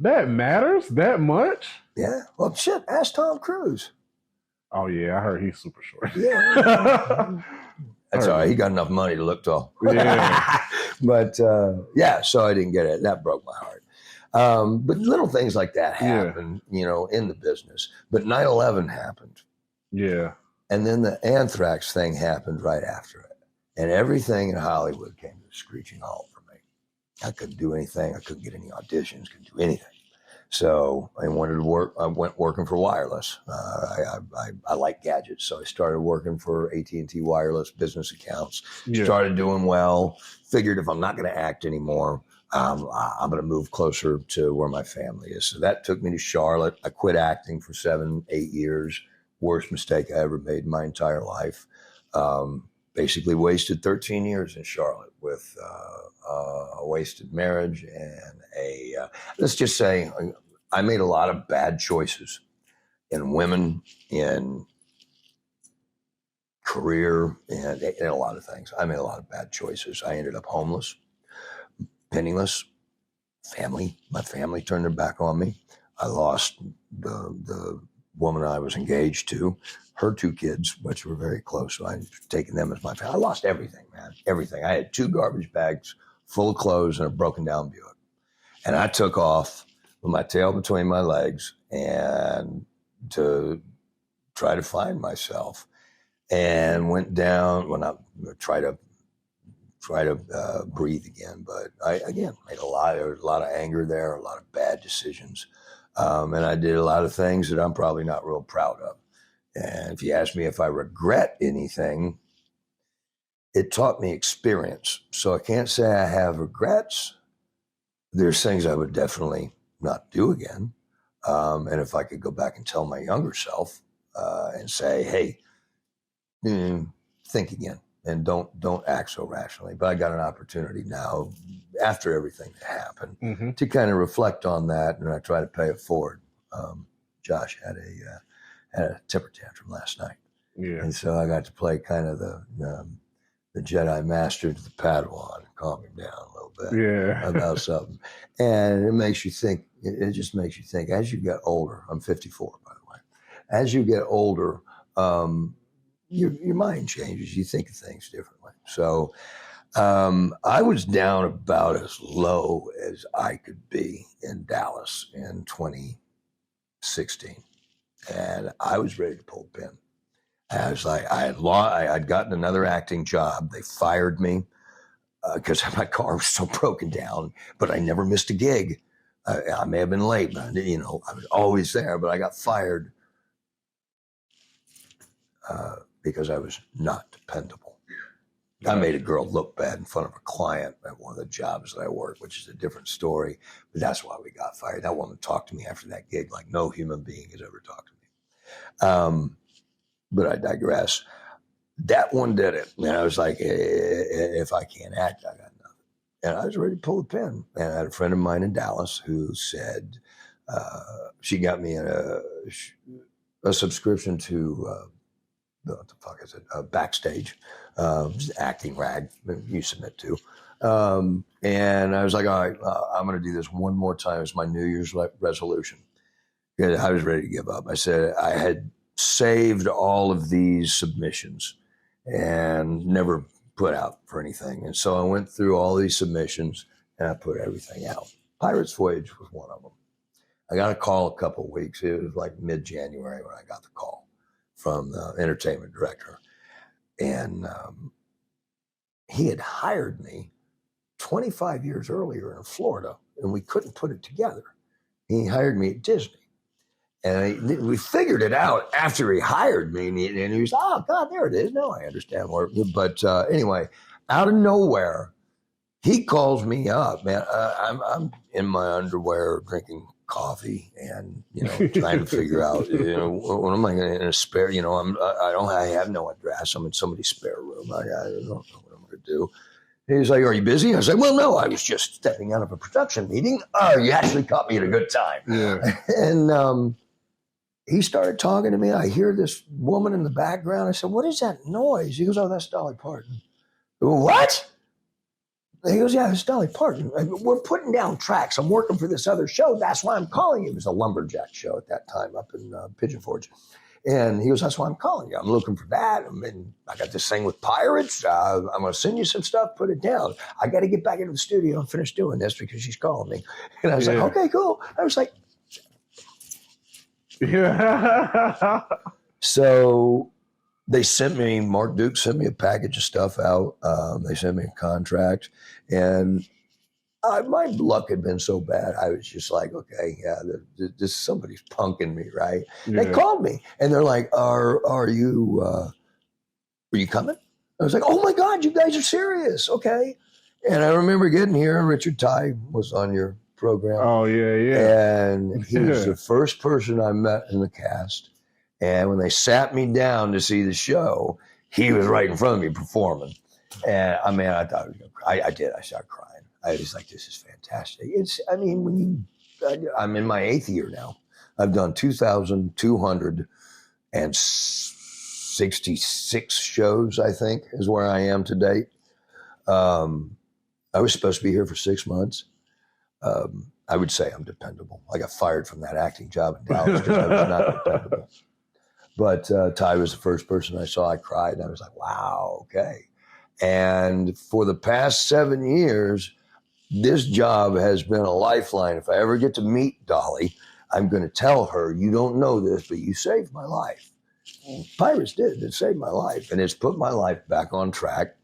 That matters that much? Yeah. Well, shit, ask Tom Cruise. Oh yeah, I heard he's super short. Yeah. That's all right. He got enough money to look tall. Yeah. But yeah, so I didn't get it. That broke my heart. But little things like that happen, you know, in the business. But 9/11 happened. Yeah. And then the anthrax thing happened right after it. And everything in Hollywood came to a screeching halt for me. I couldn't do anything. I couldn't get any auditions, couldn't do anything. So I wanted to work. I went working for wireless. I like gadgets, so I started working for AT&T Wireless business accounts. Yeah. Started doing well. Figured if I'm not going to act anymore, I'm going to move closer to where my family is. So that took me to Charlotte. I quit acting for 7-8 years. Worst mistake I ever made in my entire life. Basically wasted 13 years in Charlotte with a wasted marriage and let's just say I made a lot of bad choices in women, in career, and in a lot of things. I made a lot of bad choices. I ended up homeless, penniless, my family turned their back on me. I lost the woman I was engaged to, her 2 kids, which were very close. So I've taken them as my family. I lost everything, man, everything. I had 2 garbage bags full of clothes and a broken down Buick. And I took off with my tail between my legs and to try to find myself, and went down when I try to breathe again. But I, again, made a lot of anger there, a lot of bad decisions. And I did a lot of things that I'm probably not real proud of. And if you ask me if I regret anything, it taught me experience. So I can't say I have regrets. There's things I would definitely not do again. And if I could go back and tell my younger self and say, hey, think again and don't act so rationally. But I got an opportunity now after everything that happened to kind of reflect on that, and I try to pay it forward. Josh had a temper tantrum last night. Yeah. And so I got to play kind of the Jedi Master to the Padawan and calm him down a little bit about something. And it makes you think, it just makes you think as you get older. I'm 54, by the way. As you get older, your mind changes. You think of things differently. So I was down about as low as I could be in Dallas in 2016. And I was ready to pull the pin. I was like, I'd gotten another acting job. They fired me because my car was so broken down, but I never missed a gig. I may have been late, but I was always there, but I got fired because I was not dependable. I made a girl look bad in front of a client at one of the jobs that I worked, which is a different story, but that's why we got fired. That woman talked to me after that gig like no human being has ever talked to me. But I digress. That one did it. And I was like, if I can't act, I got nothing. And I was ready to pull the pin. And I had a friend of mine in Dallas who said, she got me a subscription to, what the fuck is it? Backstage, acting rag you submit to. And I was like, all right, I'm going to do this one more time. It's my New Year's resolution. I was ready to give up. I said I had saved all of these submissions and never put out for anything. And so I went through all these submissions and I put everything out. Pirates Voyage was one of them. I got a call a couple of weeks. It was like mid-January when I got the call from the entertainment director. And he had hired me 25 years earlier in Florida, and we couldn't put it together. He hired me at Disney. And we figured it out after he hired me, and he was, oh, God, there it is. No, I understand. But anyway, out of nowhere, he calls me up, man. I'm in my underwear drinking coffee and, trying to figure out, what am I going to, in a spare, I have no address. I'm in somebody's spare room. I don't know what I'm going to do. He's like, are you busy? I was like, well, no, I was just stepping out of a production meeting. Oh, you actually caught me at a good time. Yeah. And he started talking to me. I hear this woman in the background. I said, what is that noise? He goes, oh, that's Dolly Parton. What? He goes, yeah, it's Dolly Parton. We're putting down tracks. I'm working for this other show. That's why I'm calling you. It was a lumberjack show at that time up in Pigeon Forge. And he goes, that's why I'm calling you. I'm looking for that. I got this thing with pirates. I'm going to send you some stuff. Put it down. I got to get back into the studio and finish doing this because she's calling me. And I was like, okay, cool. I was like, Yeah. so they Mark Duke sent me a package of stuff out. They sent me a contract. And my luck had been so bad. I was just like, okay, yeah, this somebody's punking me, right? Yeah. They called me and they're like, are you coming? I was like, oh my God, you guys are serious. Okay. And I remember getting here, Richard Ty was on your program. Oh, yeah. And he was the first person I met in the cast. And when they sat me down to see the show, he was right in front of me performing. And I mean, I thought, I did. I started crying. I was like, this is fantastic. I'm in my 8th year now. I've done 2,266 shows, I think, is where I am to date. I was supposed to be here for 6 months. I would say I'm dependable. I got fired from that acting job in Dallas because I was not dependable. But Ty was the first person I saw. I cried, and I was like, wow, okay. And for the past 7 years, this job has been a lifeline. If I ever get to meet Dolly, I'm going to tell her, you don't know this, but you saved my life. Pirates did. It saved my life. And it's put my life back on track.